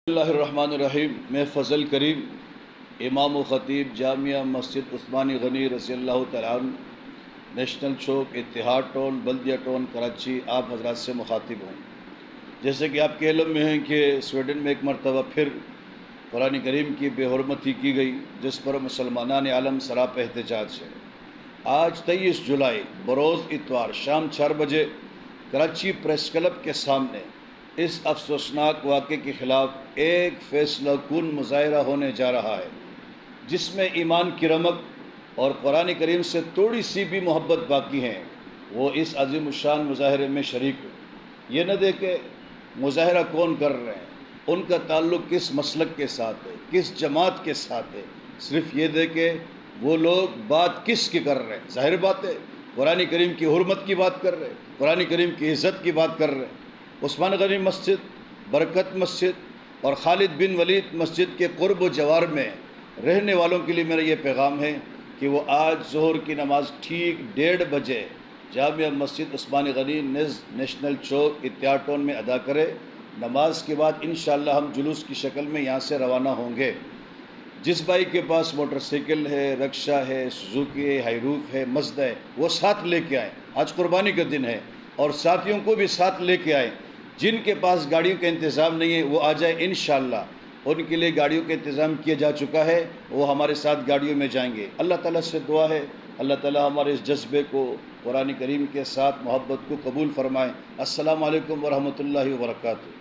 اللہ الرحمن الرحیم۔ میں فضل کریم، امام و خطیب جامعہ مسجد عثمانی غنی رضی اللہ تعالیٰ عنہ، نیشنل چوک، اتحاد ٹاؤن، بلدیہ ٹاؤن، کراچی، آپ حضرات سے مخاطب ہوں۔ جیسے کہ آپ کے علم میں ہیں کہ سویڈن میں ایک مرتبہ پھر قرآن کریم کی بے حرمتی کی گئی، جس پر مسلمانان عالم سراپا احتجاج ہے۔ آج 23 جولائی بروز اتوار شام 4 بجے کراچی پریس کلب کے سامنے اس افسوسناک واقعے کے خلاف ایک فیصلہ کن مظاہرہ ہونے جا رہا ہے، جس میں ایمان کی رمق اور قرآن کریم سے تھوڑی سی بھی محبت باقی ہیں، وہ اس عظیم الشان مظاہرے میں شریک ہو۔ یہ نہ دیکھے مظاہرہ کون کر رہے ہیں، ان کا تعلق کس مسلک کے ساتھ ہے، کس جماعت کے ساتھ ہے، صرف یہ دیکھے وہ لوگ بات کس کی کر رہے ہیں۔ ظاہر بات ہے قرآن کریم کی حرمت کی بات کر رہے ہیں، قرآن کریم کی عزت کی بات کر رہے ہیں۔ عثمان غنی مسجد، برکت مسجد اور خالد بن ولید مسجد کے قرب و جوار میں رہنے والوں کے لیے میرا یہ پیغام ہے کہ وہ آج ظہر کی نماز ٹھیک 1:30 بجے جامعہ مسجد عثمان غنی نیشنل چوک، اتحاد ٹاؤن میں ادا کرے۔ نماز کے بعد انشاءاللہ ہم جلوس کی شکل میں یہاں سے روانہ ہوں گے۔ جس بھائی کے پاس موٹر سائیکل ہے، رکشہ ہے، سوزوکی ہے، ہائیروف ہے، مزدا ہے، وہ ساتھ لے کے آئیں۔ آج قربانی کا دن ہے اور ساتھیوں کو بھی ساتھ لے کے آئیں۔ جن کے پاس گاڑیوں کا انتظام نہیں ہے وہ آ جائیں انشاءاللہ۔ ان کے لیے گاڑیوں کا انتظام کیا جا چکا ہے، وہ ہمارے ساتھ گاڑیوں میں جائیں گے۔ اللہ تعالیٰ سے دعا ہے اللہ تعالیٰ ہمارے اس جذبے کو، قرآن کریم کے ساتھ محبت کو قبول فرمائیں۔ السلام علیکم ورحمۃ اللہ وبرکاتہ۔